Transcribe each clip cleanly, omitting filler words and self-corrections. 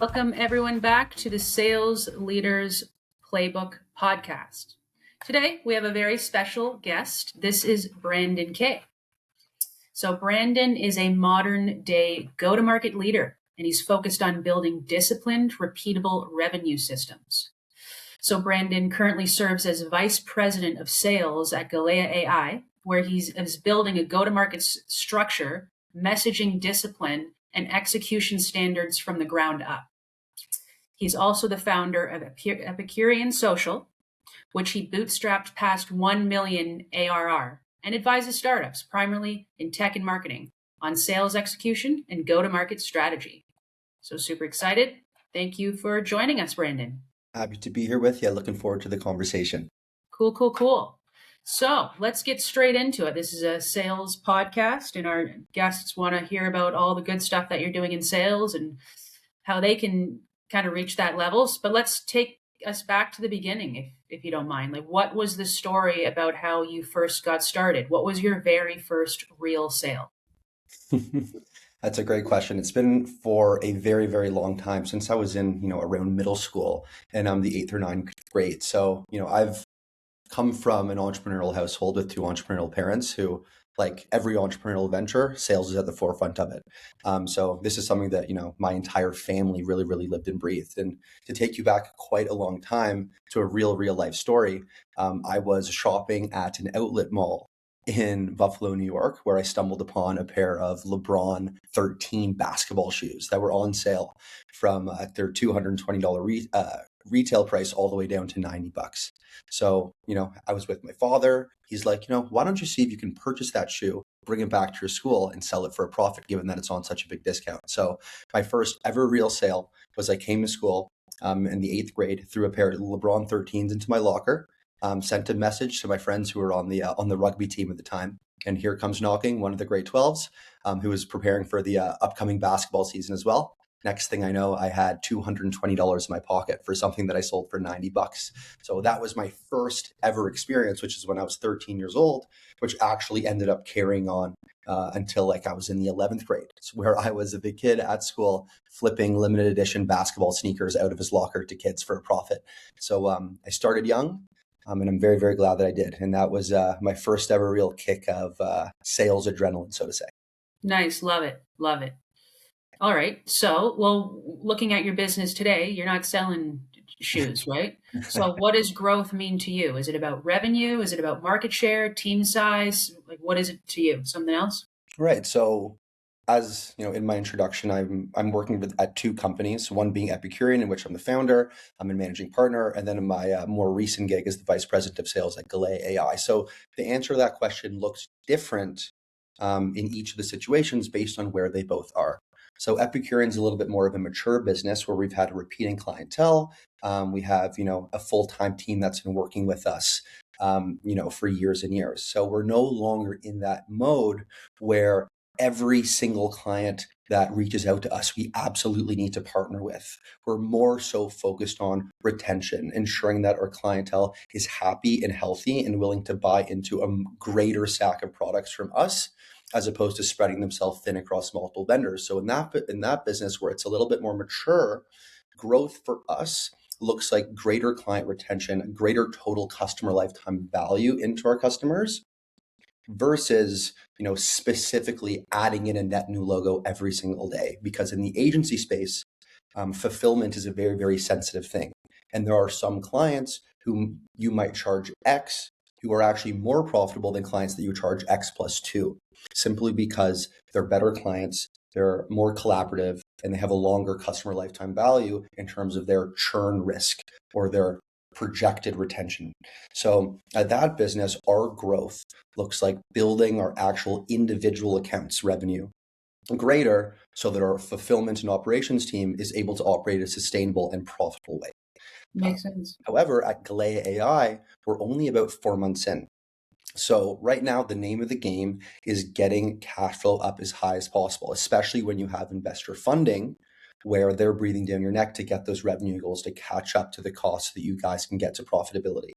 Welcome everyone back to the Sales Leaders Playbook podcast. Today we have a very special guest. This is Brandon Kay. So Brandon is a modern day go-to-market leader, and he's focused on building disciplined, repeatable revenue systems. So Brandon currently serves as Vice President of Sales at Gallea AI, where he's building a go-to-market structure, messaging discipline, and execution standards from the ground up. He's also the founder of Epicurean Social, which he bootstrapped past 1 million ARR, and advises startups, primarily in tech and marketing, on sales execution and go-to-market strategy. So super excited. Thank you for joining us, Brandon. Happy to be here with you. Looking forward to the conversation. Cool. So let's get straight into it. This is a sales podcast, and our guests want to hear about all the good stuff that you're doing in sales and how they can kind of reach that levels. But let's take us back to the beginning, if you don't mind. Like, what was the story about how you first got started? What was your very first real sale? That's a great question. It's been for a very, very long time since I was in, around middle school, and I'm the 8th or 9th grade. So, I've come from an entrepreneurial household with two entrepreneurial parents who, like every entrepreneurial venture, sales is at the forefront of it. So this is something that, my entire family really, really lived and breathed. And to take you back quite a long time to a real life story, I was shopping at an outlet mall in Buffalo, New York, where I stumbled upon a pair of LeBron 13 basketball shoes that were on sale from their $220 retail price all the way down to $90. So, I was with my father. He's like, why don't you see if you can purchase that shoe, bring it back to your school and sell it for a profit, given that it's on such a big discount. So my first ever real sale was I came to school in the 8th grade, threw a pair of LeBron 13s into my locker, sent a message to my friends who were on the rugby team at the time. And here comes knocking one of the grade 12s who was preparing for the upcoming basketball season as well. Next thing I know, I had $220 in my pocket for something that I sold for $90. So that was my first ever experience, which is when I was 13 years old, which actually ended up carrying on until I was in the 11th grade. It's where I was the kid at school flipping limited edition basketball sneakers out of his locker to kids for a profit. So I started young. And I'm very, very glad that I did. And that was my first ever real kick of sales adrenaline, so to say. Nice. Love it. All right. So, looking at your business today, you're not selling shoes, right? So what does growth mean to you? Is it about revenue? Is it about market share, team size? Like, what is it to you? Something else? Right. So as in my introduction, I'm working at two companies, one being Epicurean, in which I'm the founder, I'm a managing partner, and then my more recent gig is the vice president of sales at Gallea AI. So the answer to that question looks different in each of the situations based on where they both are. So Epicurean's a little bit more of a mature business where we've had a repeating clientele. We have, a full-time team that's been working with us, for years and years. So we're no longer in that mode where every single client that reaches out to us, we absolutely need to partner with. We're more so focused on retention, ensuring that our clientele is happy and healthy and willing to buy into a greater stack of products from us, as opposed to spreading themselves thin across multiple vendors. So in that business where it's a little bit more mature, growth for us looks like greater client retention, greater total customer lifetime value into our customers versus, specifically adding in a net new logo every single day. Because in the agency space, fulfillment is a very, very sensitive thing. And there are some clients whom you might charge X who are actually more profitable than clients that you charge X plus 2, simply because they're better clients, they're more collaborative, and they have a longer customer lifetime value in terms of their churn risk or their projected retention. So at that business, our growth looks like building our actual individual accounts revenue greater so that our fulfillment and operations team is able to operate in a sustainable and profitable way. Makes sense. However, at Gallea AI, we're only about 4 months in. So right now, the name of the game is getting cash flow up as high as possible, especially when you have investor funding where they're breathing down your neck to get those revenue goals to catch up to the cost so that you guys can get to profitability.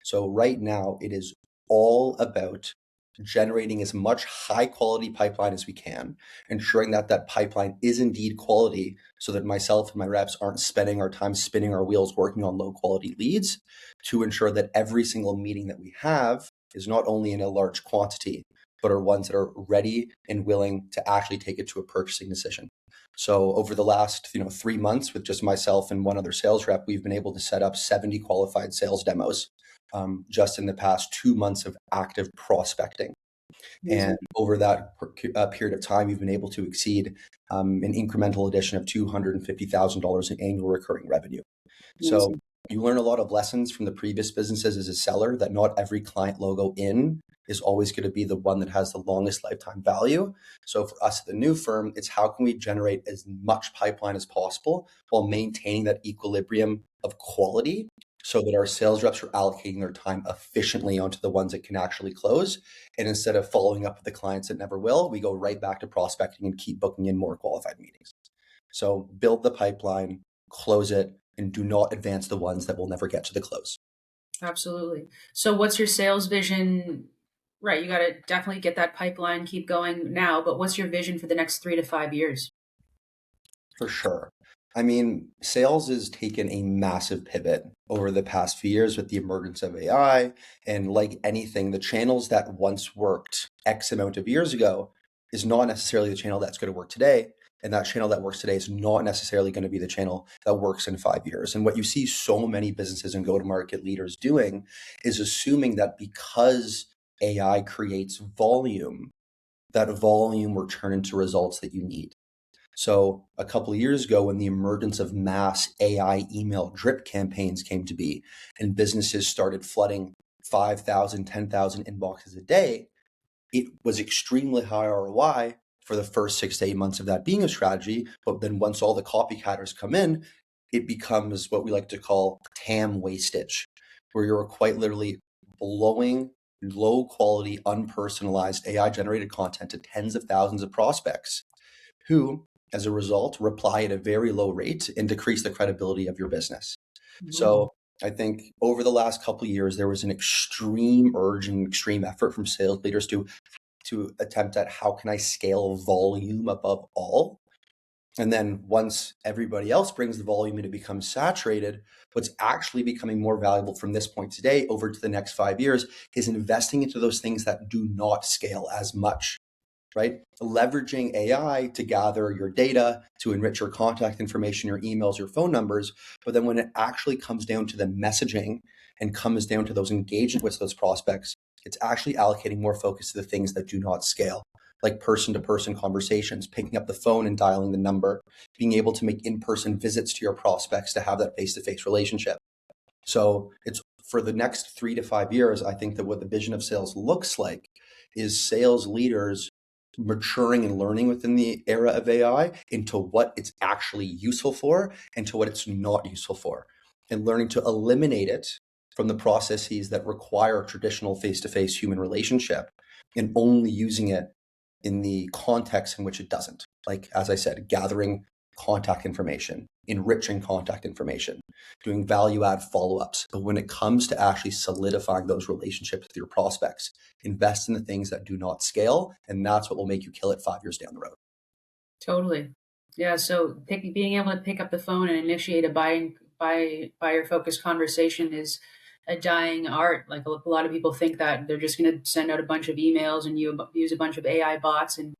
So right now, it is all about generating as much high quality pipeline as we can, ensuring that that pipeline is indeed quality so that myself and my reps aren't spending our time spinning our wheels working on low quality leads, to ensure that every single meeting that we have is not only in a large quantity, but are ones that are ready and willing to actually take it to a purchasing decision. So over the last 3 months with just myself and one other sales rep, we've been able to set up 70 qualified sales demos just in the past 2 months of active prospecting. Amazing. And over that period of time, we've been able to exceed an incremental addition of $250,000 in annual recurring revenue. So Amazing. you learn a lot of lessons from the previous businesses as a seller, that not every client logo in is always going to be the one that has the longest lifetime value. So for us at the new firm, it's how can we generate as much pipeline as possible while maintaining that equilibrium of quality, so that our sales reps are allocating their time efficiently onto the ones that can actually close. And instead of following up with the clients that never will, we go right back to prospecting and keep booking in more qualified meetings. So build the pipeline, close it, and do not advance the ones that will never get to the close. Absolutely. So what's your sales vision? Right, you got to definitely get that pipeline, keep going now, but what's your vision for the next 3 to 5 years? For sure. I mean, sales has taken a massive pivot over the past few years with the emergence of AI. And like anything, the channels that once worked X amount of years ago is not necessarily the channel that's going to work today. And that channel that works today is not necessarily going to be the channel that works in 5 years. And what you see so many businesses and go-to-market leaders doing is assuming that because AI creates volume, that volume will turn into results that you need. So a couple of years ago, when the emergence of mass AI email drip campaigns came to be, and businesses started flooding 5,000, 10,000 inboxes a day, it was extremely high ROI for the first 6 to 8 months of that being a strategy. But then once all the copycatters come in, it becomes what we like to call TAM wastage, where you're quite literally blowing low quality, unpersonalized AI generated content to tens of thousands of prospects who, as a result, reply at a very low rate and decrease the credibility of your business. Mhm. So I think over the last couple of years, there was an extreme urge and extreme effort from sales leaders to attempt at how can I scale volume above all. And then once everybody else brings the volume and it becomes saturated, what's actually becoming more valuable from this point today over to the next 5 years is investing into those things that do not scale as much, right? Leveraging AI to gather your data, to enrich your contact information, your emails, your phone numbers. But then when it actually comes down to the messaging and comes down to those engagement with those prospects, it's actually allocating more focus to the things that do not scale, like person to person conversations, picking up the phone and dialing the number, being able to make in-person visits to your prospects to have that face-to-face relationship. So it's for the next 3 to 5 years, I think that what the vision of sales looks like is sales leaders maturing and learning within the era of AI into what it's actually useful for and to what it's not useful for, and learning to eliminate it from the processes that require traditional face-to-face human relationship and only using it in the context in which it doesn't. Like, as I said, gathering contact information, enriching contact information, doing value add follow-ups. But when it comes to actually solidifying those relationships with your prospects, invest in the things that do not scale. And that's what will make you kill it 5 years down the road. Totally. Yeah. So being able to pick up the phone and initiate a buyer focused conversation is a dying art. Like a lot of people think that they're just going to send out a bunch of emails and you use a bunch of AI bots and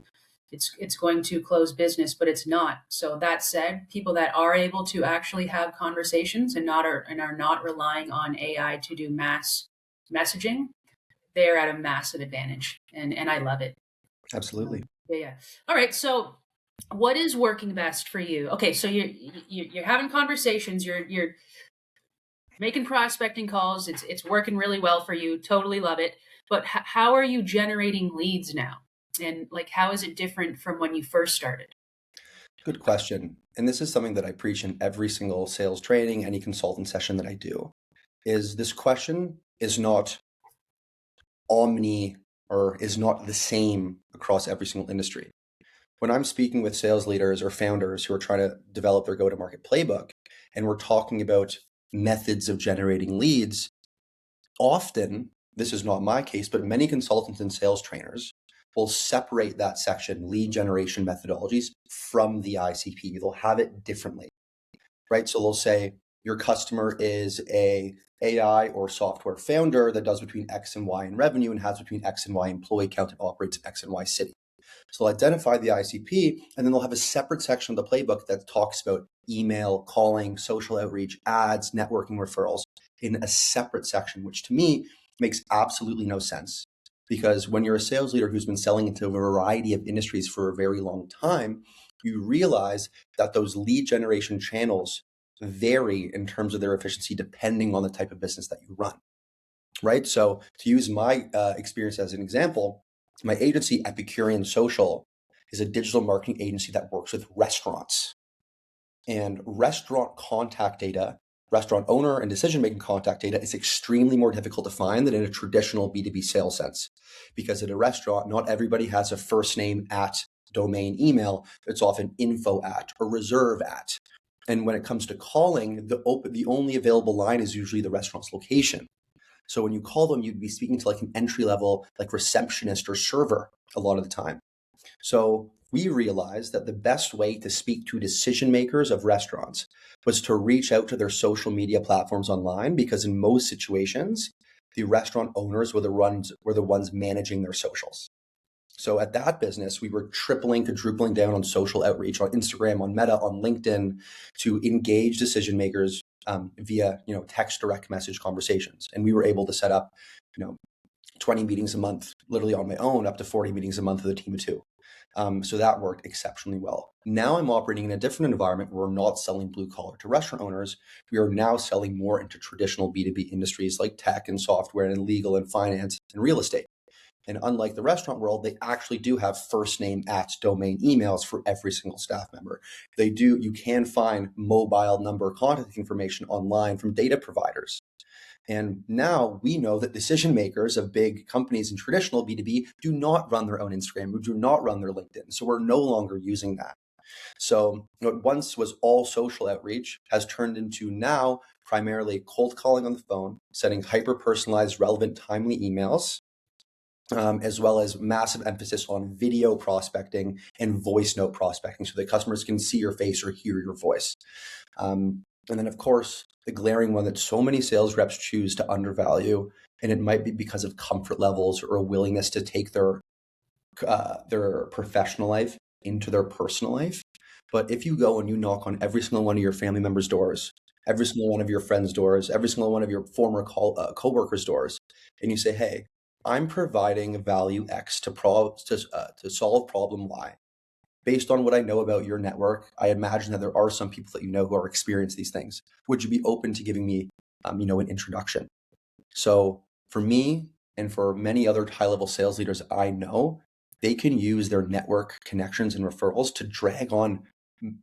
it's going to close business, but it's not. So that said, people that are able to actually have conversations and are not relying on AI to do mass messaging, they're at a massive advantage, and I love it. Absolutely. Yeah, yeah. All right. So, what is working best for you? Okay, so you're having conversations. You're making prospecting calls. It's working really well for you. Totally love it. But how are you generating leads now? And like, how is it different from when you first started? Good question. And this is something that I preach in every single sales training, any consultant session that I do, is this question is not omni or is not the same across every single industry. When I'm speaking with sales leaders or founders who are trying to develop their go-to-market playbook, and we're talking about methods of generating leads, often this is not my case, but many consultants and sales trainers will separate that section, lead generation methodologies, from the ICP. They'll have it differently, right? So they'll say your customer is a AI or software founder that does between X and Y in revenue and has between X and Y employee count and operates in X and Y city. So they'll identify the ICP, and then they'll have a separate section of the playbook that talks about email, calling, social outreach, ads, networking referrals in a separate section, which to me makes absolutely no sense. Because when you're a sales leader who's been selling into a variety of industries for a very long time, you realize that those lead generation channels vary in terms of their efficiency depending on the type of business that you run, right? So to use my experience as an example, my agency, Epicurean Social, is a digital marketing agency that works with restaurants. And restaurant contact data, restaurant owner and decision-making contact data is extremely more difficult to find than in a traditional B2B sales sense. Because at a restaurant, not everybody has a first name at domain email. It's often info at or reserve at. And when it comes to calling, the only available line is usually the restaurant's location. So when you call them, you'd be speaking to like an entry level, like receptionist or server a lot of the time. So we realized that the best way to speak to decision makers of restaurants was to reach out to their social media platforms online, because in most situations, the restaurant owners were the ones managing their socials. So at that business, we were tripling, quadrupling down on social outreach on Instagram, on Meta, on LinkedIn to engage decision makers via text direct message conversations. And we were able to set up 20 meetings a month, literally on my own, up to 40 meetings a month with a team of 2. So that worked exceptionally well. Now I'm operating in a different environment where we're not selling blue collar to restaurant owners. We are now selling more into traditional B2B industries like tech and software and legal and finance and real estate. And unlike the restaurant world, they actually do have first name at domain emails for every single staff member. You can find mobile number contact information online from data providers. And now we know that decision makers of big companies in traditional B2B do not run their own Instagram, or do not run their LinkedIn. So we're no longer using that. So what once was all social outreach has turned into now primarily cold calling on the phone, sending hyper-personalized, relevant, timely emails, as well as massive emphasis on video prospecting and voice note prospecting so that customers can see your face or hear your voice. And then, of course, the glaring one that so many sales reps choose to undervalue, and it might be because of comfort levels or a willingness to take their professional life into their personal life. But if you go and you knock on every single one of your family members' doors, every single one of your friends' doors, every single one of your former coworkers' doors, and you say, hey, I'm providing value X to solve problem Y. Based on what I know about your network, I imagine that there are some people that you know who are experiencing these things. Would you be open to giving me, an introduction? So for me and for many other high-level sales leaders I know, they can use their network connections and referrals to drag on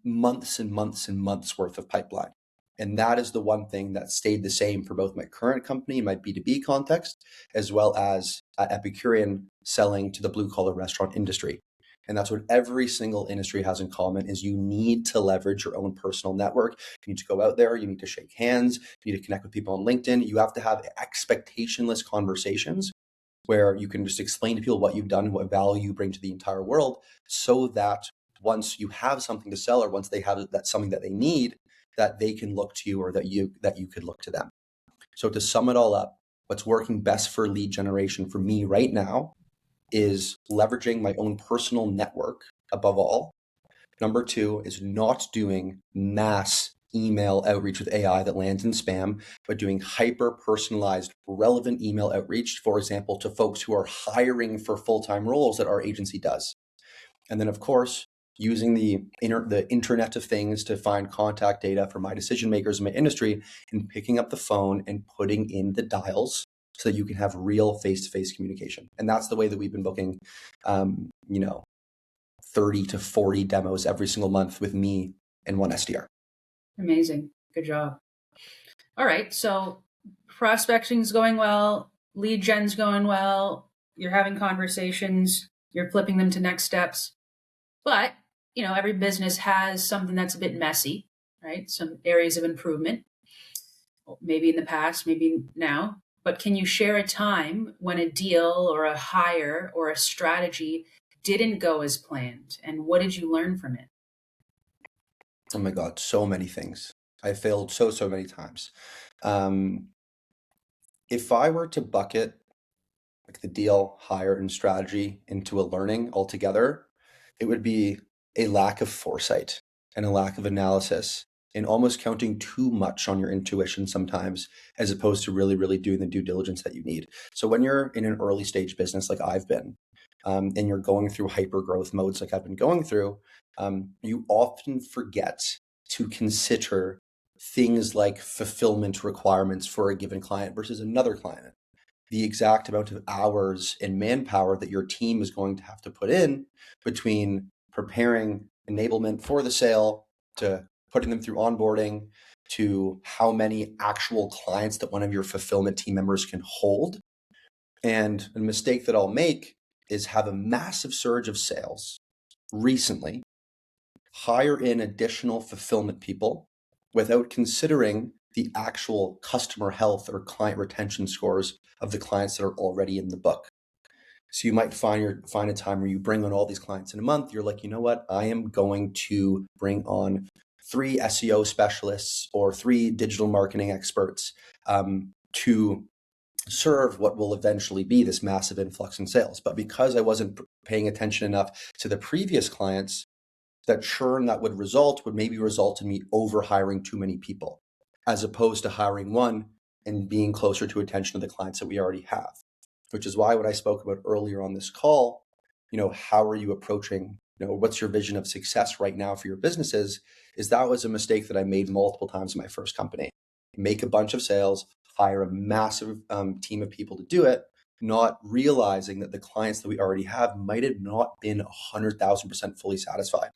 months and months and months worth of pipeline. And that is the one thing that stayed the same for both my current company and my B2B context, as well as Epicurean selling to the blue collar restaurant industry. And that's what every single industry has in common is you need to leverage your own personal network. You need to go out there. You need to shake hands. You need to connect with people on LinkedIn. You have to have expectationless conversations where you can just explain to people what you've done, what value you bring to the entire world, so that once you have something to sell or once they have that something that they need, that they can look to you or that you could look to them. So to sum it all up, what's working best for lead generation for me right now is leveraging my own personal network above all. Number 2 is not doing mass email outreach with AI that lands in spam, but doing hyper-personalized, relevant email outreach, for example, to folks who are hiring for full-time roles that our agency does. And then, of course, using the Internet of Things to find contact data for my decision makers in my industry and picking up the phone and putting in the dials so that you can have real face-to-face communication. And that's the way that we've been booking, 30 to 40 demos every single month with me and one SDR. Amazing. Good job. All right. So prospecting's going well, lead gen's going well, you're having conversations, you're flipping them to next steps. But, every business has something that's a bit messy, right? Some areas of improvement, maybe in the past, maybe now. but can you share a time when a deal or a hire or a strategy didn't go as planned? And what did you learn from it? Oh my God, so many things. I failed so many times. Um, if I were to bucket like the deal, hire, and strategy into a learning altogether, it would be a lack of foresight and a lack of analysis and almost counting too much on your intuition sometimes, as opposed to really doing the due diligence that you need. So when you're in an early stage business like I've been, and you're going through hyper growth modes like I've been going through, you often forget to consider things like fulfillment requirements for a given client versus another client, the exact amount of hours and manpower that your team is going to have to put in between preparing enablement for the sale to putting them through onboarding to how many actual clients that one of your fulfillment team members can hold. And a mistake that I'll make is have a massive surge of sales recently, hire in additional fulfillment people without considering the actual customer health or client retention scores of the clients that are already in the book. So you might find a time where you bring on all these clients in a month. You're like, you know what? I am going to bring on 3 SEO specialists or 3 digital marketing experts to serve what will eventually be this massive influx in sales. But because I wasn't paying attention enough to the previous clients, that churn that would maybe result in me over hiring too many people, as opposed to hiring one and being closer to attention to the clients that we already have. Which is why what I spoke about earlier on this call, how are you approaching, what's your vision of success right now for your businesses, is that was a mistake that I made multiple times in my first company. Make a bunch of sales, hire a massive team of people to do it, not realizing that the clients that we already have might have not been 100,000% fully satisfied.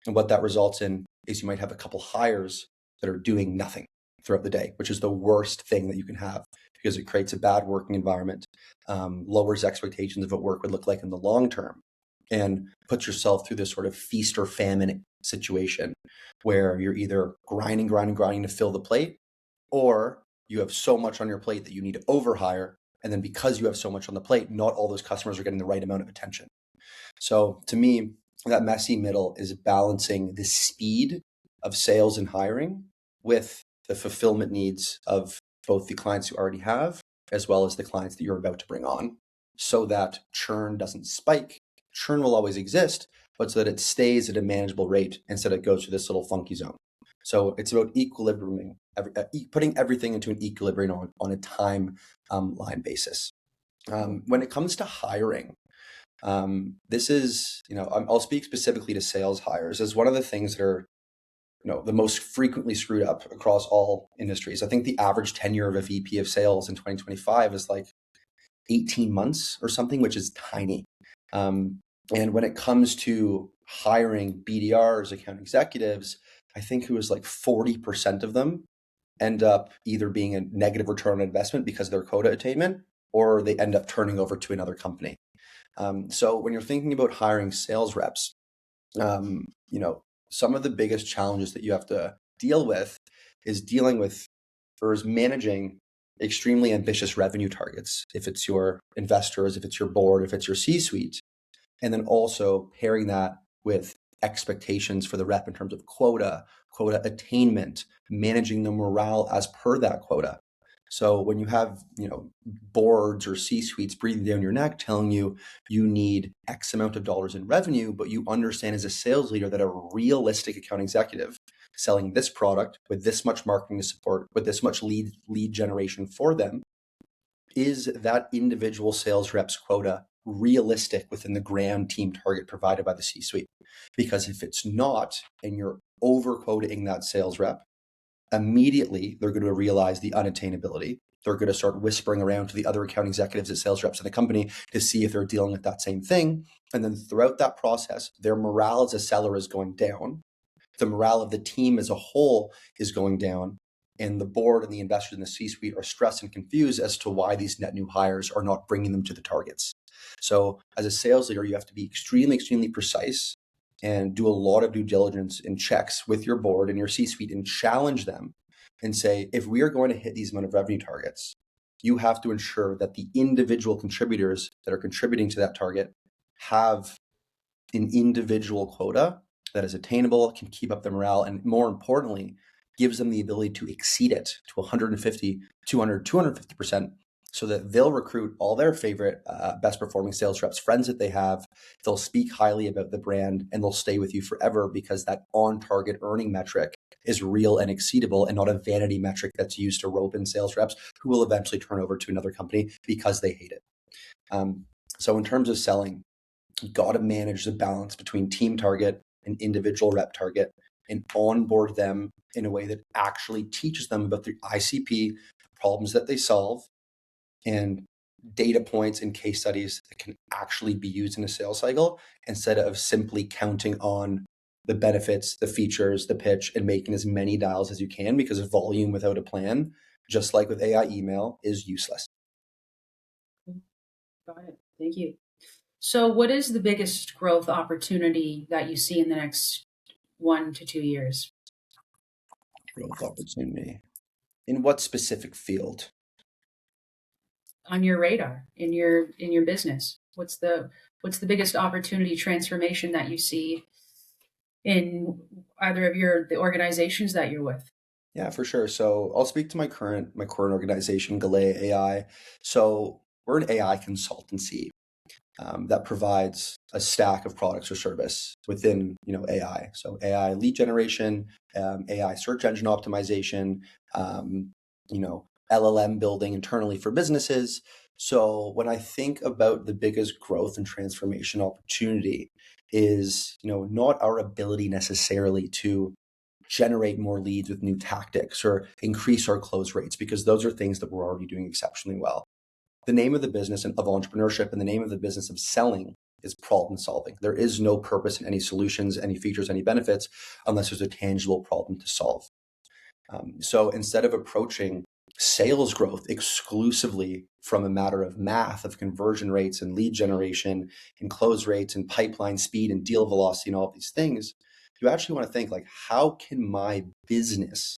And what that results in is you might have a couple hires that are doing nothing throughout the day, which is the worst thing that you can have because it creates a bad working environment, lowers expectations of what work would look like in the long term, and puts yourself through this sort of feast or famine situation where you're either grinding to fill the plate, or you have so much on your plate that you need to overhire. And then because you have so much on the plate, not all those customers are getting the right amount of attention. So to me, that messy middle is balancing the speed of sales and hiring with the fulfillment needs of both the clients you already have, as well as the clients that you're about to bring on, so that churn doesn't spike. Churn will always exist, but so that it stays at a manageable rate instead it goes to this little funky zone. So it's about equilibrium, putting everything into an equilibrium on a time line basis. When it comes to hiring, this is, I'll speak specifically to sales hires as one of the things that are, the most frequently screwed up across all industries. I think the average tenure of a VP of sales in 2025 is like 18 months or something, which is tiny. And when it comes to hiring BDRs, account executives, I think it was like 40% of them end up either being a negative return on investment because of their quota attainment, or they end up turning over to another company. So when you're thinking about hiring sales reps, some of the biggest challenges that you have to deal with is managing extremely ambitious revenue targets. If it's your investors, if it's your board, if it's your C-suite, and then also pairing that with expectations for the rep in terms of quota attainment, managing the morale as per that quota. So when you have, boards or C-suites breathing down your neck telling you you need X amount of dollars in revenue, but you understand as a sales leader that a realistic account executive selling this product with this much marketing support, with this much lead generation for them, is that individual sales rep's quota realistic within the grand team target provided by the C-suite? Because if it's not, and you're over quoting that sales rep, immediately they're going to realize the unattainability. They're going to start whispering around to the other account executives and sales reps in the company to see if they're dealing with that same thing. And then throughout that process, their morale as a seller is going down. The morale of the team as a whole is going down. And the board and the investors in the C-suite are stressed and confused as to why these net new hires are not bringing them to the targets. So as a sales leader, you have to be extremely precise and do a lot of due diligence and checks with your board and your C-suite and challenge them and say, if we are going to hit these amount of revenue targets, you have to ensure that the individual contributors that are contributing to that target have an individual quota that is attainable, can keep up the morale, and more importantly, gives them the ability to exceed it to 150, 200, 250%, so that they'll recruit all their favorite best performing sales reps, friends that they have. They'll speak highly about the brand and they'll stay with you forever because that on target earning metric is real and exceedable and not a vanity metric that's used to rope in sales reps who will eventually turn over to another company because they hate it. So in terms of selling, you got to manage the balance between team target and individual rep target and onboard them in a way that actually teaches them about the ICP, problems that they solve, and data points and case studies that can actually be used in a sales cycle instead of simply counting on the benefits, the features, the pitch, and making as many dials as you can, because volume without a plan, just like with AI email, is useless. Got it. Thank you. So what is the biggest growth opportunity that you see in the next 1 to 2 years? Growth opportunity. In what specific field? On your radar, in your business? What's the biggest opportunity transformation that you see in either of the organizations that you're with? Yeah, for sure. So I'll speak to my current organization, Gallea AI. So we're an AI consultancy that provides a stack of products or service within AI. So AI lead generation, AI search engine optimization, LLM building internally for businesses. So when I think about the biggest growth and transformation opportunity is not our ability necessarily to generate more leads with new tactics or increase our close rates, because those are things that we're already doing exceptionally well. The name of the business of entrepreneurship and the name of the business of selling is problem solving. There is no purpose in any solutions, any features, any benefits, unless there's a tangible problem to solve. So instead of approaching sales growth exclusively from a matter of math of conversion rates and lead generation and close rates and pipeline speed and deal velocity and all of these things, you actually want to think like, how can my business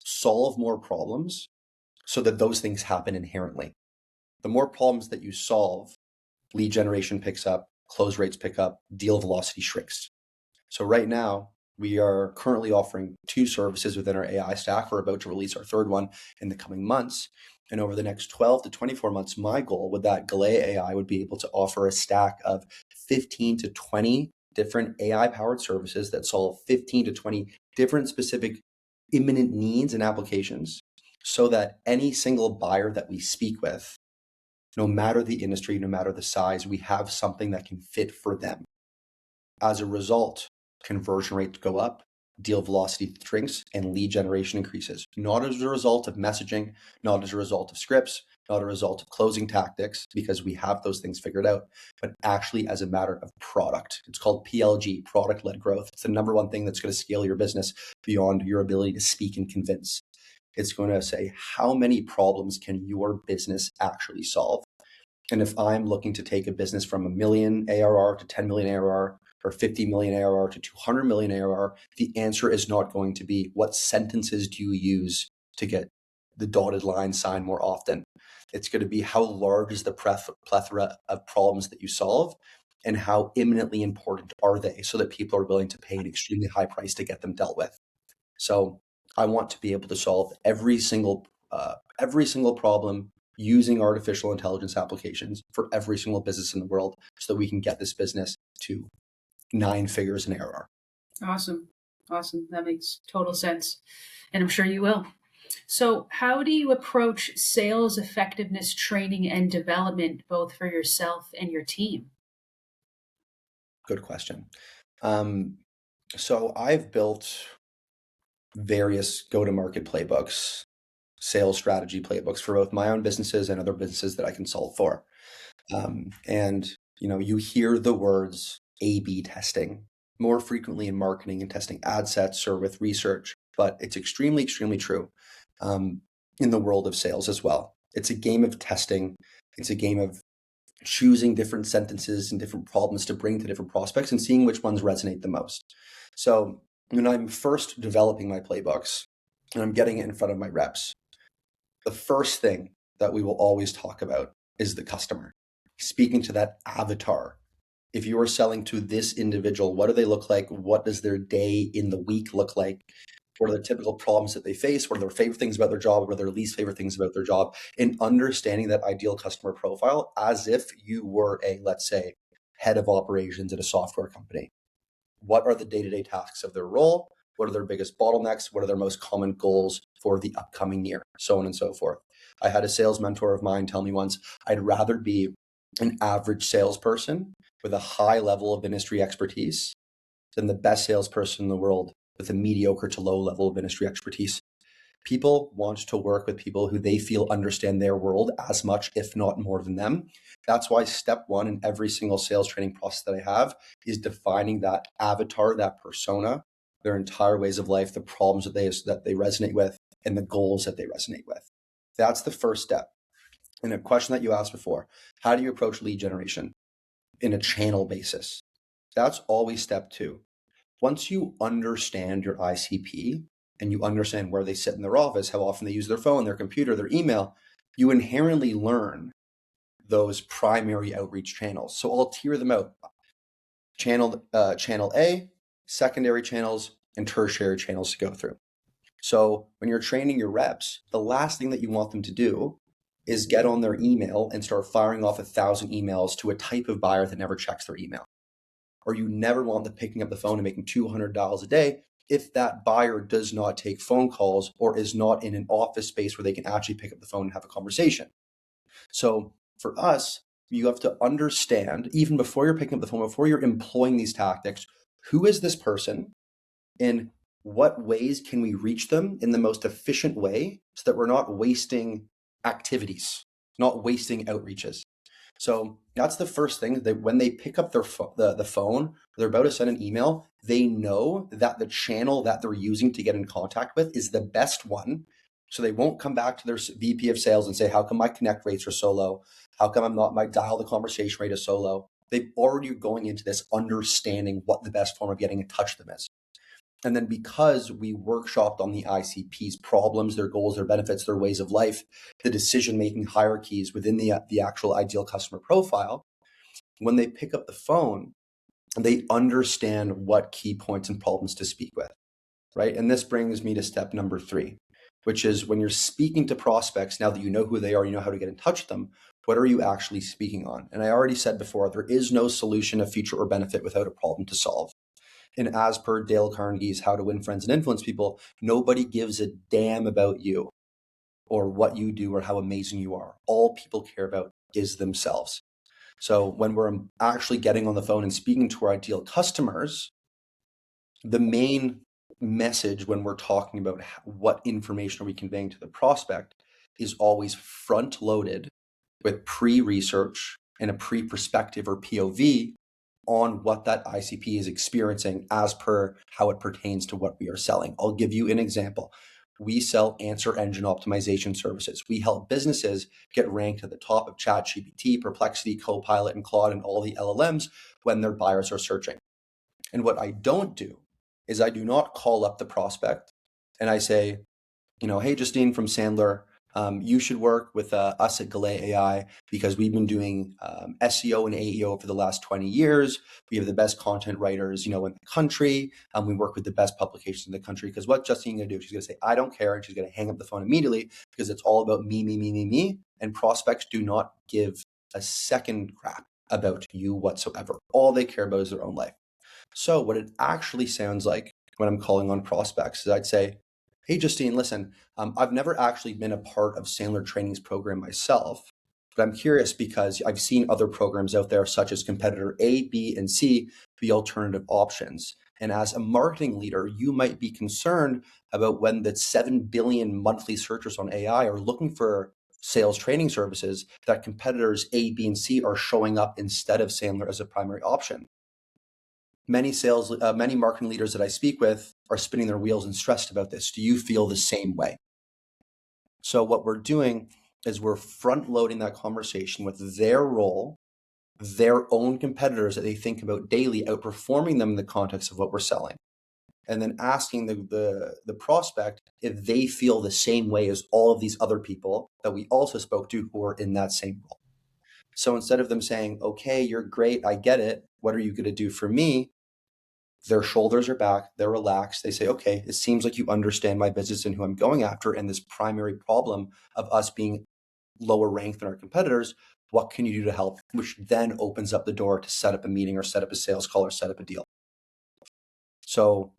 solve more problems so that those things happen inherently? The more problems that you solve, lead generation picks up, close rates pick up, deal velocity shrinks. So right now, we are currently offering 2 services within our AI stack. We're about to release our 3rd one in the coming months. And over the next 12 to 24 months, my goal with that Gallea AI would be able to offer a stack of 15 to 20 different AI-powered services that solve 15 to 20 different specific imminent needs and applications, so that any single buyer that we speak with, no matter the industry, no matter the size, we have something that can fit for them. As a result, conversion rates go up, deal velocity shrinks, and lead generation increases. Not as a result of messaging, not as a result of scripts, not a result of closing tactics, because we have those things figured out, but actually as a matter of product. It's called PLG, product-led growth. It's the number one thing that's going to scale your business beyond your ability to speak and convince. It's going to say, how many problems can your business actually solve? And if I'm looking to take a business from 1 million ARR to 10 million ARR, or 50 million ARR to 200 million ARR, the answer is not going to be, what sentences do you use to get the dotted line sign more often? It's going to be, how large is the plethora of problems that you solve, and how imminently important are they, so that people are willing to pay an extremely high price to get them dealt with. So I want to be able to solve every single problem using artificial intelligence applications for every single business in the world, so that we can get this business to 9 figures in ARR. Awesome. That makes total sense. And I'm sure you will. So how do you approach sales effectiveness training and development, both for yourself and your team? Good question. So I've built various go-to-market playbooks, sales strategy playbooks for both my own businesses and other businesses that I consult for. And you hear the words A/B testing more frequently in marketing and testing ad sets or with research, but it's extremely, extremely true in the world of sales as well. It's a game of testing. It's a game of choosing different sentences and different problems to bring to different prospects and seeing which ones resonate the most. So when I'm first developing my playbooks and I'm getting it in front of my reps, the first thing that we will always talk about is the customer. Speaking to that avatar. If you are selling to this individual, what do they look like? What does their day in the week look like? What are the typical problems that they face? What are their favorite things about their job? What are their least favorite things about their job? And understanding that ideal customer profile as if you were a, let's say, head of operations at a software company. What are the day-to-day tasks of their role? What are their biggest bottlenecks? What are their most common goals for the upcoming year? So on and so forth. I had a sales mentor of mine tell me once, I'd rather be an average salesperson with a high level of industry expertise than the best salesperson in the world with a mediocre to low level of industry expertise. People want to work with people who they feel understand their world as much, if not more than them. That's why step one in every single sales training process that I have is defining that avatar, that persona, their entire ways of life, the problems that they resonate with, and the goals that they resonate with. That's the first step. And a question that you asked before, how do you approach lead generation in a channel basis? That's always step two. Once you understand your ICP and you understand where they sit in their office, how often they use their phone, their computer, their email, you inherently learn those primary outreach channels. So I'll tier them out. Channel A, secondary channels, and tertiary channels to go through. So when you're training your reps, the last thing that you want them to do is get on their email and start firing off 1,000 emails to a type of buyer that never checks their email. Or you never want them picking up the phone and making $200 a day if that buyer does not take phone calls or is not in an office space where they can actually pick up the phone and have a conversation. So for us, you have to understand, even before you're picking up the phone, before you're employing these tactics, who is this person? In what ways can we reach them in the most efficient way so that we're not wasting activities, not wasting outreaches? So that's the first thing, that when they pick up the phone, they're about to send an email, they know that the channel that they're using to get in contact with is the best one. So they won't come back to their VP of sales and say, how come my connect rates are so low? How come my dial to conversation rate is so low? They've already going into this understanding what the best form of getting in touch with them is. And then because we workshopped on the ICP's problems, their goals, their benefits, their ways of life, the decision-making hierarchies within the actual ideal customer profile, when they pick up the phone, they understand what key points and problems to speak with, right? And this brings me to step number 3, which is when you're speaking to prospects, now that you know who they are, you know how to get in touch with them, what are you actually speaking on? And I already said before, there is no solution, a feature, or benefit without a problem to solve. And as per Dale Carnegie's How to Win Friends and Influence People, nobody gives a damn about you or what you do or how amazing you are. All people care about is themselves. So when we're actually getting on the phone and speaking to our ideal customers, the main message when we're talking about what information are we conveying to the prospect is always front loaded with pre-research and a pre-perspective or POV on what that ICP is experiencing as per how it pertains to what we are selling. I'll give you an example. We sell answer engine optimization services. We help businesses get ranked at the top of ChatGPT, Perplexity, Copilot, and Claude, and all the LLMs when their buyers are searching. And what I don't do is I do not call up the prospect and I say, hey, Justine from Sandler, you should work with us at Gallea AI because we've been doing SEO and AEO for the last 20 years. We have the best content writers, in the country. We work with the best publications in the country. Because what Justine going to do? She's going to say, I don't care. And she's going to hang up the phone immediately because it's all about me, me, me, me, me. And prospects do not give a second crap about you whatsoever. All they care about is their own life. So what it actually sounds like when I'm calling on prospects is I'd say, hey, Justine, listen, I've never actually been a part of Sandler Training's program myself, but I'm curious because I've seen other programs out there such as competitor A, B, and C be alternative options. And as a marketing leader, you might be concerned about when the 7 billion monthly searchers on AI are looking for sales training services, that competitors A, B, and C are showing up instead of Sandler as a primary option. Many marketing leaders that I speak with are spinning their wheels and stressed about this. Do you feel the same way? So what we're doing is we're front loading that conversation with their role, their own competitors that they think about daily, outperforming them in the context of what we're selling. and then asking the prospect if they feel the same way as all of these other people that we also spoke to who are in that same role. So instead of them saying, okay, you're great, I get it, what are you going to do for me? Their shoulders are back, they're relaxed. They say, okay, it seems like you understand my business and who I'm going after and this primary problem of us being lower ranked than our competitors. What can you do to help? Which then opens up the door to set up a meeting or set up a sales call or set up a deal. So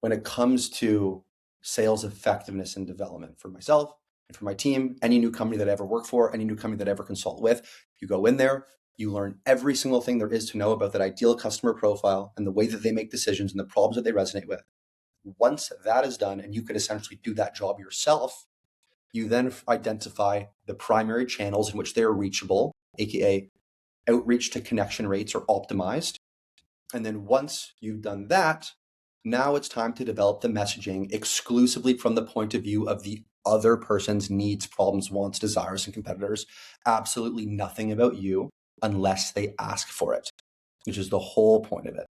when it comes to sales effectiveness and development for myself and for my team, any new company that I ever work for, any new company that I ever consult with, you go in there, you learn every single thing there is to know about that ideal customer profile and the way that they make decisions and the problems that they resonate with. Once that is done, and you can essentially do that job yourself, you then identify the primary channels in which they're reachable, aka outreach to connection rates are optimized. And then once you've done that, now it's time to develop the messaging exclusively from the point of view of the other person's needs, problems, wants, desires, and competitors. Absolutely nothing about you unless they ask for it, which is the whole point of it.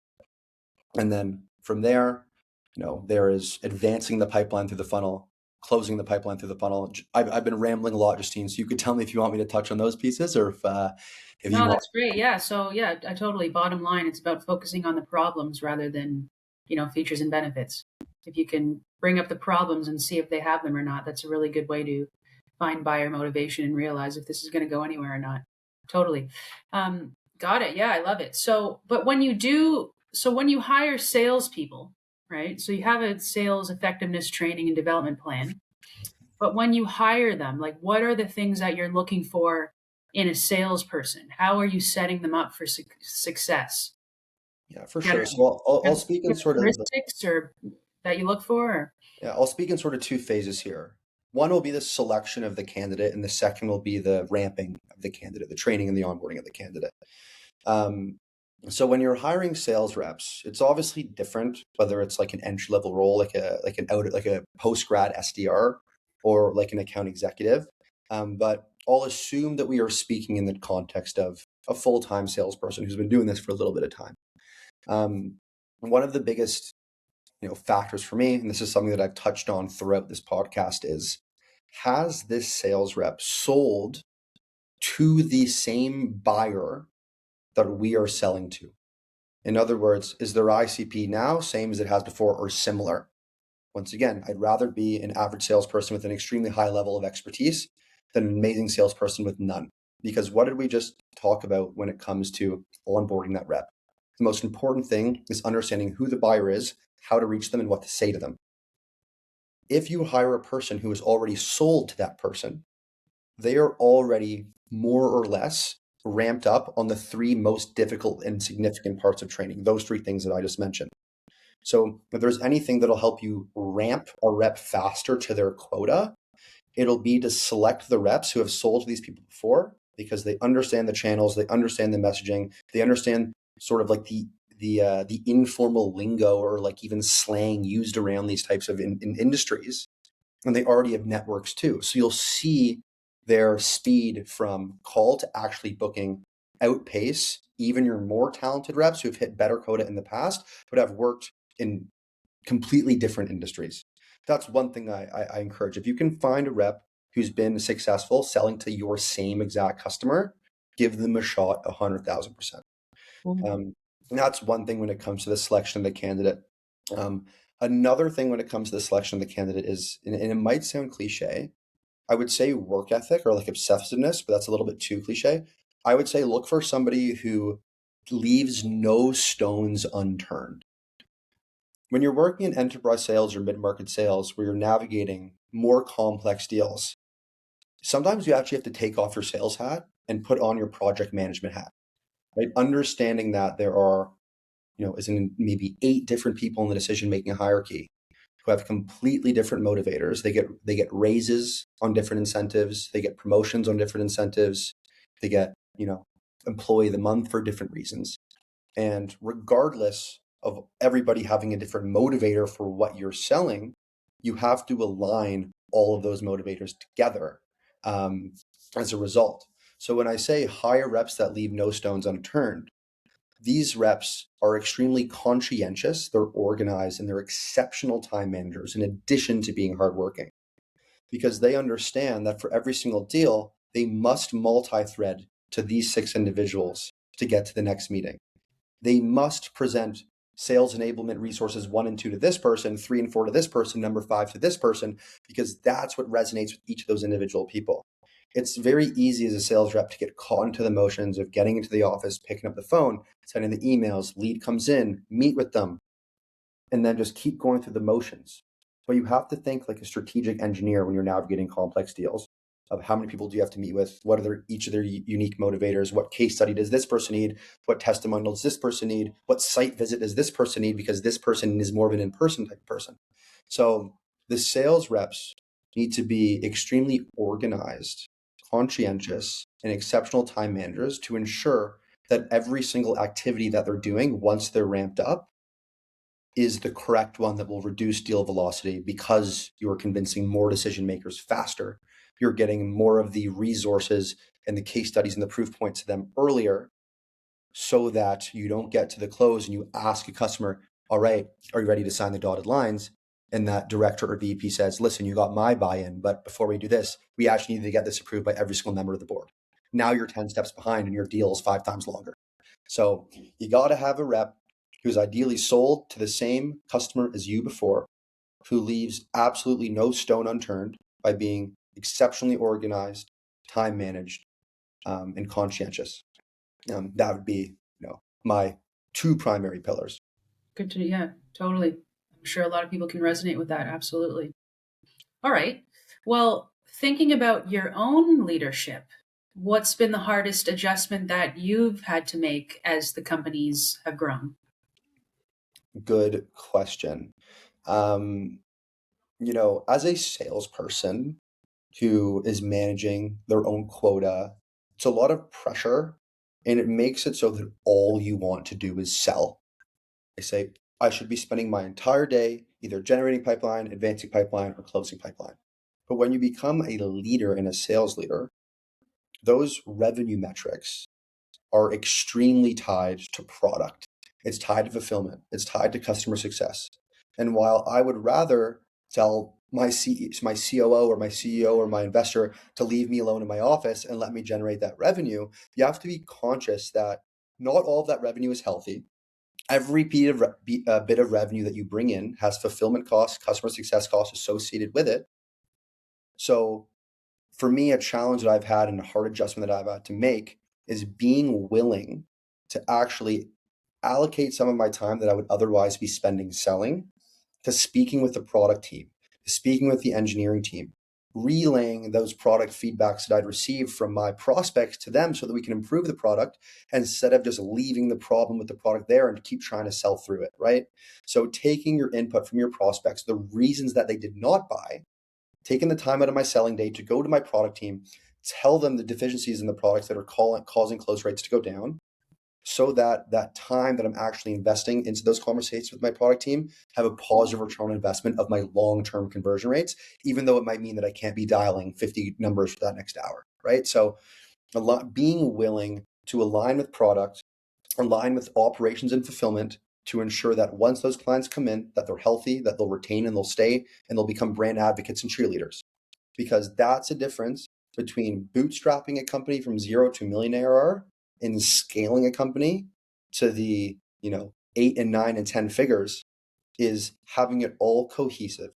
And then from there, there is advancing the pipeline through the funnel, closing the pipeline through the funnel. I've been rambling a lot, Justine, so you could tell me if you want me to touch on those pieces or if you No, want. that's great. Yeah. So yeah, I totally. Bottom line, it's about focusing on the problems rather than, features and benefits. If you can bring up the problems and see if they have them or not, that's a really good way to find buyer motivation and realize if this is going to go anywhere or not. Totally. Got it. Yeah, I love it. So, but when you hire salespeople, right? So you have a sales effectiveness training and development plan. But when you hire them, like what are the things that you're looking for in a salesperson? How are you setting them up for success? Yeah, for Got sure. So I'll speak in sort of characteristics or that you look for? Or? yeah, I'll speak in sort of two phases here. One will be the selection of the candidate, and the second will be the ramping of the candidate, the training and the onboarding of the candidate. Um, so when you're hiring sales reps, it's obviously different whether it's like an entry level role, like a post grad SDR, or like an account executive. But I'll assume that we are speaking in the context of a full time salesperson who's been doing this for a little bit of time. One of the biggest factors for me, and this is something that I've touched on throughout this podcast, is has this sales rep sold to the same buyer that we are selling to? In other words, is their ICP now same as it has before or similar? Once again, I'd rather be an average salesperson with an extremely high level of expertise than an amazing salesperson with none. Because what did we just talk about when it comes to onboarding that rep? The most important thing is understanding who the buyer is, how to reach them, and what to say to them. If you hire a person who is already sold to that person, they are already more or less ramped up on the three most difficult and significant parts of training, those three things that I just mentioned. So if there's anything that'll help you ramp a rep faster to their quota, it'll be to select the reps who have sold to these people before because they understand the channels, they understand the messaging, they understand sort of like the informal lingo or like even slang used around these types of in industries, and they already have networks too. So you'll see their speed from call to actually booking outpace even your more talented reps who've hit better quota in the past, but have worked in completely different industries. That's one thing I encourage. If you can find a rep who's been successful selling to your same exact customer, give them a shot 100,000%. And that's one thing when it comes to the selection of the candidate. Another thing when it comes to the selection of the candidate is, and it might sound cliche, I would say work ethic or like obsessiveness, but that's a little bit too cliche. I would say look for somebody who leaves no stones unturned. When you're working in enterprise sales or mid-market sales where you're navigating more complex deals, sometimes you actually have to take off your sales hat and put on your project management hat, right? Understanding that there are, as in maybe 8 different people in the decision-making hierarchy who have completely different motivators. They get raises on different incentives. They get promotions on different incentives. They get, employee of the month for different reasons. And regardless of everybody having a different motivator for what you're selling, you have to align all of those motivators together as a result. So when I say hire reps that leave no stones unturned, These reps are extremely conscientious, they're organized, and they're exceptional time managers in addition to being hardworking, because they understand that for every single deal, they must multi-thread to these 6 individuals to get to the next meeting. They must present sales enablement resources 1 and 2 to this person, 3 and 4 to this person, number 5 to this person, because that's what resonates with each of those individual people. It's very easy as a sales rep to get caught into the motions of getting into the office, picking up the phone, sending the emails, lead comes in, meet with them, and then just keep going through the motions. But you have to think like a strategic engineer when you're navigating complex deals of how many people do you have to meet with? What are each of their unique motivators? What case study does this person need? What testimonial does this person need? What site visit does this person need? Because this person is more of an in-person type person. So the sales reps need to be extremely organized, conscientious, and exceptional time managers to ensure that every single activity that they're doing once they're ramped up is the correct one that will reduce deal velocity, because you're convincing more decision makers faster. You're getting more of the resources and the case studies and the proof points to them earlier, so that you don't get to the close and you ask a customer, all right, are you ready to sign the dotted lines? And that director or VP says, listen, you got my buy-in, but before we do this, we actually need to get this approved by every single member of the board. Now you're 10 steps behind and your deal is 5 times longer. So you got to have a rep who's ideally sold to the same customer as you before, who leaves absolutely no stone unturned by being exceptionally organized, time managed, and conscientious. That would be, my 2 primary pillars. Good to, yeah, totally. I'm sure a lot of people can resonate with that. Absolutely. All right. Well, thinking about your own leadership, what's been the hardest adjustment that you've had to make as the companies have grown? Good question. Um, as a salesperson who is managing their own quota, it's a lot of pressure, and it makes it so that all you want to do is sell. I say, I should be spending my entire day either generating pipeline, advancing pipeline, or closing pipeline. But when you become a leader and a sales leader, those revenue metrics are extremely tied to product. It's tied to fulfillment. It's tied to customer success. And while I would rather tell my COO or my CEO or my investor to leave me alone in my office and let me generate that revenue, you have to be conscious that not all of that revenue is healthy. Every bit of revenue that you bring in has fulfillment costs, customer success costs associated with it. So for me, a challenge that I've had and a hard adjustment that I've had to make is being willing to actually allocate some of my time that I would otherwise be spending selling to speaking with the product team, to speaking with the engineering team, relaying those product feedbacks that I'd received from my prospects to them so that we can improve the product, instead of just leaving the problem with the product there and keep trying to sell through it, right? So taking your input from your prospects, the reasons that they did not buy, taking the time out of my selling day to go to my product team, tell them the deficiencies in the products that are causing close rates to go down, so that that time that I'm actually investing into those conversations with my product team have a positive return on investment of my long-term conversion rates, even though it might mean that I can't be dialing 50 numbers for that next hour, right? So being willing to align with product, align with operations and fulfillment, to ensure that once those clients come in, that they're healthy, that they'll retain and they'll stay, and they'll become brand advocates and cheerleaders. Because that's a difference between bootstrapping a company from 0 to million ARR and scaling a company to the 8 and 9 and 10 figures, is having it all cohesive.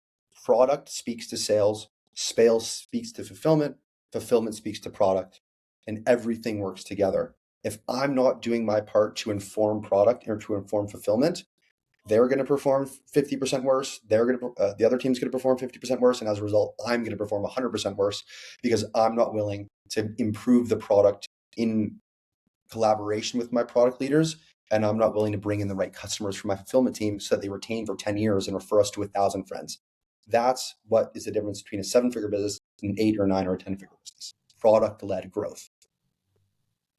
Product speaks to sales, sales speaks to fulfillment, fulfillment speaks to product, and everything works together. If I'm not doing my part to inform product or to inform fulfillment, they're going to perform 50% worse. The other team's going to perform 50% worse. And as a result, I'm going to perform 100% worse, because I'm not willing to improve the product in collaboration with my product leaders. And I'm not willing to bring in the right customers for my fulfillment team so that they retain for 10 years and refer us to 1,000 friends. That's what is the difference between a 7-figure business and an 8 or 9 or a 10-figure business. Product-led growth.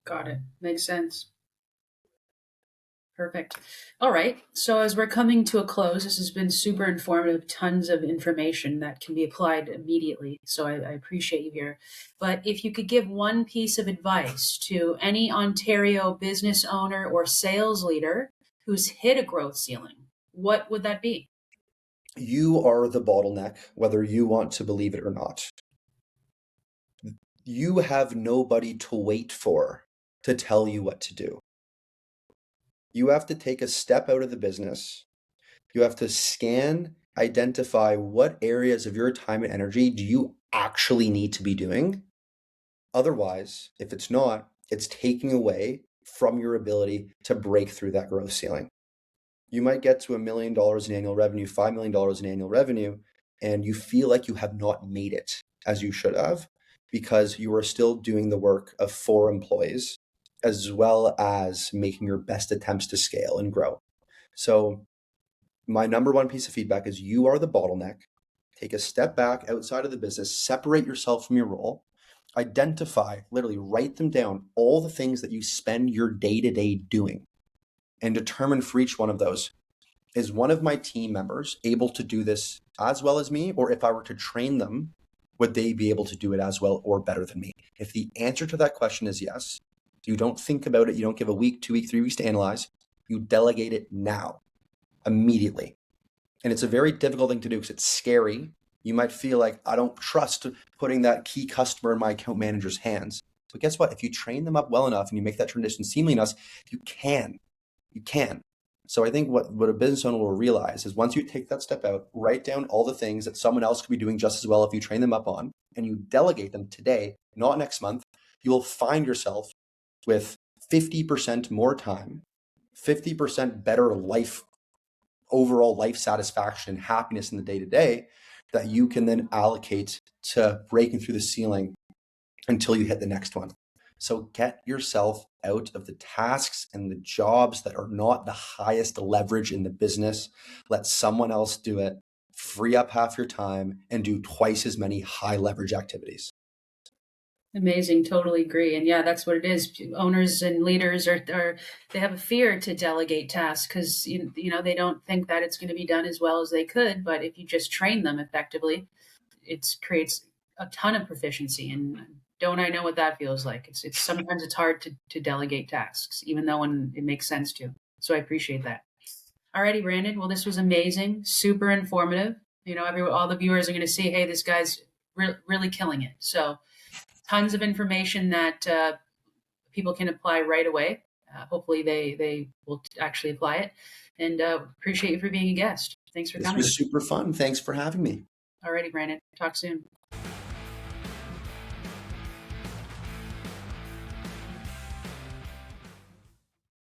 Got it. Makes sense. Perfect. All right. So as we're coming to a close, this has been super informative, tons of information that can be applied immediately. So I appreciate you here. But if you could give one piece of advice to any Ontario business owner or sales leader who's hit a growth ceiling, what would that be? You are the bottleneck, whether you want to believe it or not. You have nobody to wait for to tell you what to do. You have to take a step out of the business. You have to scan, identify what areas of your time and energy do you actually need to be doing. Otherwise, if it's not, it's taking away from your ability to break through that growth ceiling. You might get to $1 million in annual revenue, $5 million in annual revenue, and you feel like you have not made it as you should have because you are still doing the work of 4 employees as well as making your best attempts to scale and grow. So my number one piece of feedback is you are the bottleneck. Take a step back outside of the business, separate yourself from your role, identify, literally write them down, all the things that you spend your day-to-day doing, and determine for each one of those, is one of my team members able to do this as well as me? Or if I were to train them, would they be able to do it as well or better than me? If the answer to that question is yes, you don't think about it, you don't give a week, 2 weeks, 3 weeks to analyze, you delegate it now, immediately. And it's a very difficult thing to do because it's scary. You might feel like, I don't trust putting that key customer in my account manager's hands. But guess what? If you train them up well enough and you make that transition seamless enough, you can. You can. So I think what a business owner will realize is once you take that step out, write down all the things that someone else could be doing just as well if you train them up on, and you delegate them today, not next month, you will find yourself with 50% more time, 50% better life, overall life satisfaction and happiness in the day-to-day that you can then allocate to breaking through the ceiling until you hit the next one. So get yourself out of the tasks and the jobs that are not the highest leverage in the business. Let someone else do it, free up half your time, and do twice as many high leverage activities. Amazing, totally agree. And yeah, that's what it is. Owners and leaders are they have a fear to delegate tasks because they don't think that it's going to be done as well as they could. But if you just train them effectively, it creates a ton of proficiency. And don't I know what that feels like? It's sometimes it's hard to delegate tasks, even though when it makes sense to. So I appreciate that. Alrighty, Brandon. Well, this was amazing, super informative. All the viewers are going to see, hey, this guy's really killing it. So tons of information that people can apply right away. Hopefully, they will actually apply it. And appreciate you for being a guest. Thanks for This coming. was super fun. Thanks for having me. Alrighty, Brandon. Talk soon.